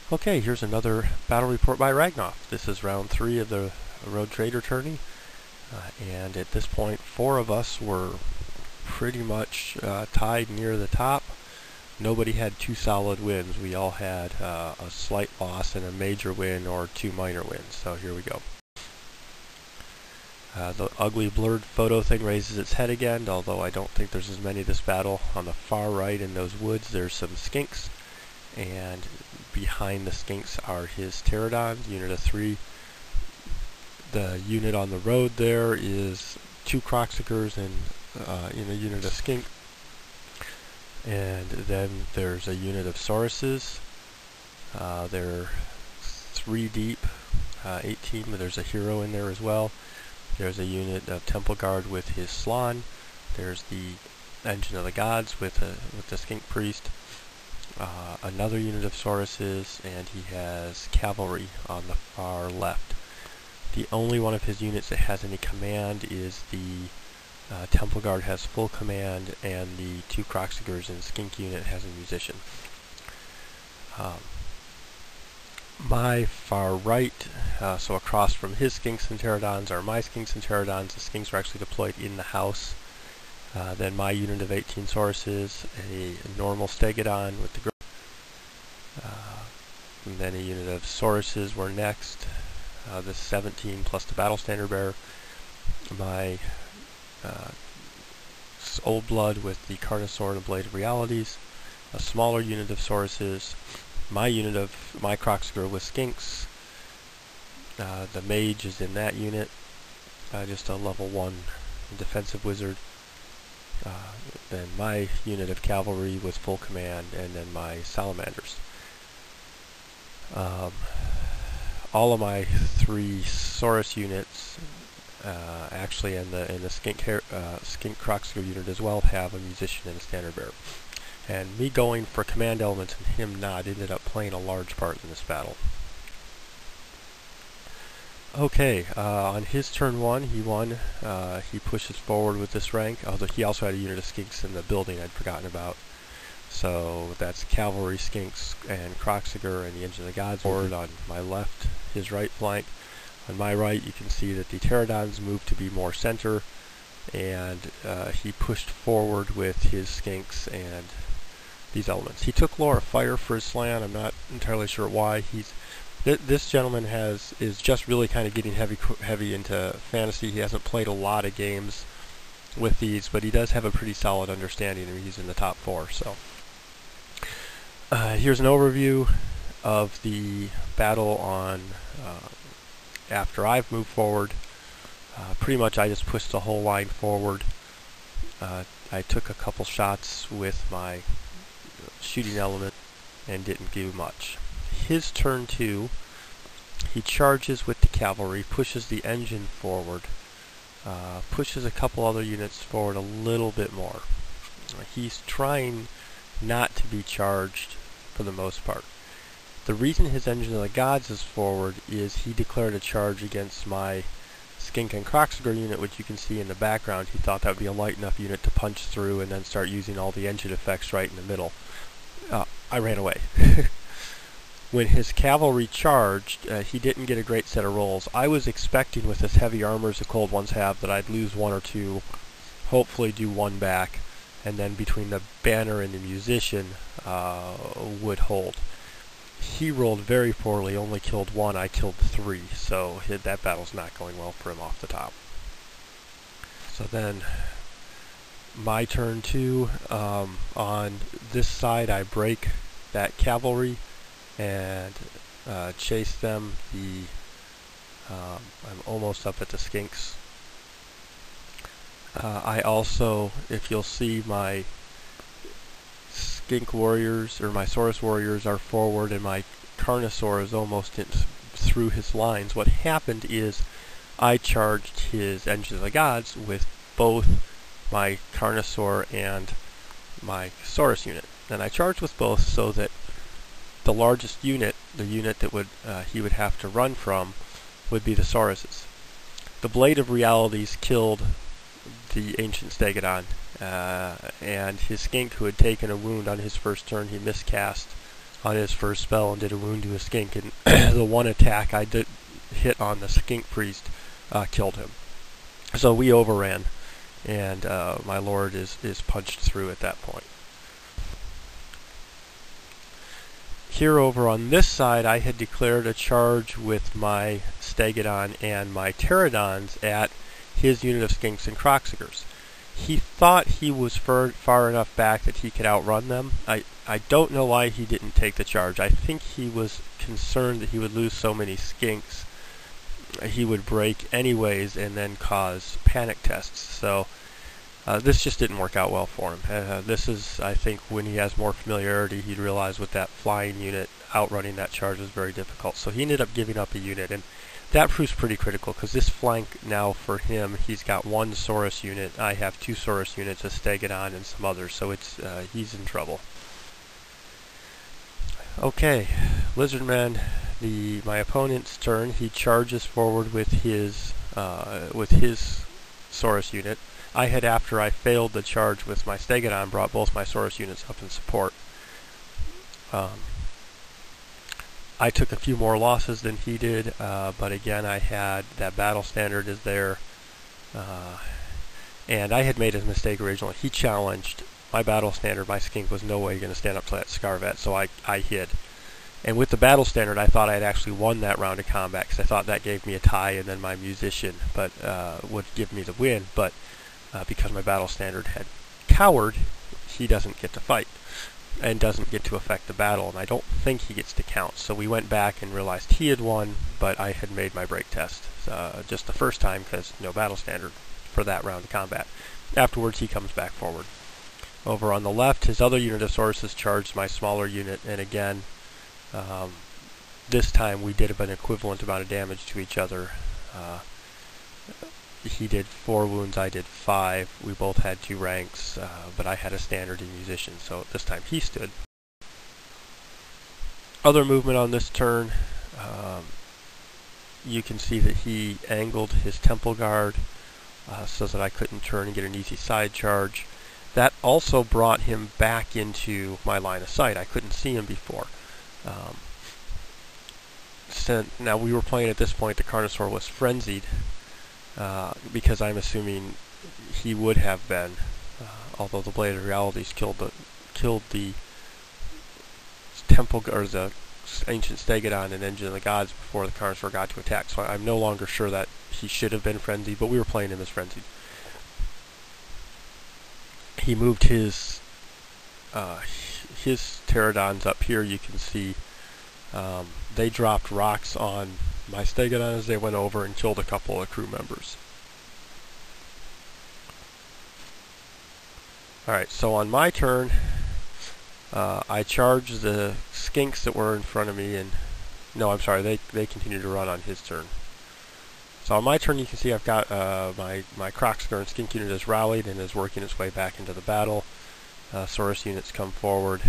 Okay, here's another battle report by Ragnoff. This is round 3 of the Road Trader tourney, and at this point 4 of us were pretty much tied near the top. Nobody had 2 solid wins. We all had a slight loss and a major win or 2 minor wins. So here we go. The ugly blurred photo thing raises its head again, although I don't think there's as many this battle. On the far right in those woods there's some skinks, and behind the skinks are his pterodons, unit of 3. The unit on the road there is 2 croxicers and in a unit of skink. And then there's a unit of sauruses. They're 3 deep, 18, but there's a hero in there as well. There's a unit of temple guard with his slan. There's the engine of the gods with the skink priest. Another unit of sauruses, and he has cavalry on the far left. The only one of his units that has any command is the temple guard has full command, and the 2 croxicers and skink unit has a musician. My far right, so across from his skinks and pterodons are my skinks and pterodons. The skinks are actually deployed in the house. Then my unit of 18 sauruses, a normal stegodon with the and then a unit of sauruses were next. The 17 plus the battle standard bearer. My old blood with the carnosaur and blade of realities. A smaller unit of sauruses. My unit of my croxicer with skinks. The mage is in that unit. Just a level 1 defensive wizard. Then my unit of cavalry with full command, and then my salamanders. All of my 3 saurus units, actually, and the skink croxicer unit as well, have a musician and a standard bearer. And me going for command elements and him not ended up playing a large part in this battle. Okay, on his turn 1, he won. He pushes forward with this rank, although he also had a unit of skinks in the building I'd forgotten about. So that's cavalry, skinks, and croxicer, and the engine of the gods forward on my left, his right flank. On my right, you can see that the pterodons moved to be more center, and he pushed forward with his skinks and these elements. He took Lore of Fire for his slan. I'm not entirely sure why. This gentleman is just really kind of getting heavy into fantasy. He hasn't played a lot of games with these, but he does have a pretty solid understanding, and he's in the top 4. So here's an overview of the battle on after I've moved forward. Pretty much I just pushed the whole line forward. I took a couple shots with my shooting element and didn't do much. His turn 2, he charges with the cavalry, pushes the engine forward, pushes a couple other units forward a little bit more. He's trying not to be charged for the most part. The reason his engine of the gods is forward is he declared a charge against my skink and croxicer unit, which you can see in the background. He thought that would be a light enough unit to punch through and then start using all the engine effects right in the middle. I ran away. When his cavalry charged, he didn't get a great set of rolls. I was expecting, with as heavy armor as the cold ones have, that I'd lose 1 or 2, hopefully do 1 back, and then between the banner and the musician would hold. He rolled very poorly, only killed 1, I killed 3, so that battle's not going well for him off the top. So then, my turn 2, on this side I break that cavalry and chase them. I'm almost up at the skinks. I also, if you'll see, my skink warriors, or my saurus warriors, are forward, and my carnosaur is almost through his lines. What happened is I charged his engine of the gods with both my carnosaur and my saurus unit. And I charged with both so that the largest unit, the unit that he would have to run from, would be the sauruses. The blade of realities killed the ancient stegodon, and his skink, who had taken a wound on his first turn, he miscast on his first spell and did a wound to a skink, and the one attack I did hit on the skink priest killed him. So we overran, and my lord is punched through at that point. Here over on this side, I had declared a charge with my Stegodon and my Pterodons at his unit of skinks and Kroxigers. He thought he was far enough back that he could outrun them. I don't know why he didn't take the charge. I think he was concerned that he would lose so many skinks he would break anyways and then cause panic tests. So this just didn't work out well for him. This is, I think, when he has more familiarity, he'd realize with that flying unit, outrunning that charge was very difficult. So he ended up giving up a unit, and that proves pretty critical, because this flank now for him, he's got one Saurus unit. I have two Saurus units, a Stegodon, and some others, so it's he's in trouble. Okay, Lizardman, my opponent's turn. He charges forward with his Saurus unit. I had, after I failed the charge with my Stegodon, brought both my Saurus units up in support. I took a few more losses than he did, but again, I had that battle standard is there, and I had made a mistake originally. He challenged my battle standard. My skink was no way going to stand up to that Scarvet, so I hid. And with the battle standard, I thought I had actually won that round of combat, because I thought that gave me a tie, and then my musician would give me the win. But because my battle standard had cowered, he doesn't get to fight and doesn't get to affect the battle, and I don't think he gets to count. So we went back and realized he had won, but I had made my break test just the first time, because no battle standard for that round of combat. Afterwards, he comes back forward. Over on the left, his other unit of Sauruses charged my smaller unit, and again, this time we did an equivalent amount of damage to each other. He did 4 wounds, I did 5. We both had 2 ranks, but I had a standard in musician, so this time he stood. Other movement on this turn, you can see that he angled his Temple Guard so that I couldn't turn and get an easy side charge. That also brought him back into my line of sight. I couldn't see him before. Now we were playing at this point, the Carnosaur was frenzied, because I'm assuming he would have been, although the Blade of Realities killed the Temple, or the Ancient Stegodon and Engine of the Gods before the Carnosaur got to attack. So I'm no longer sure that he should have been frenzied, but we were playing him as frenzied. He moved his Pterodons up here. You can see they dropped rocks on my Stegodon as they went over and killed a couple of crew members. Alright, so on my turn, I charged the skinks that were in front of me, and no, I'm sorry, they continued to run on his turn. So on my turn, you can see I've got my Kroxiger and skink unit has rallied and is working its way back into the battle. Saurus units come forward.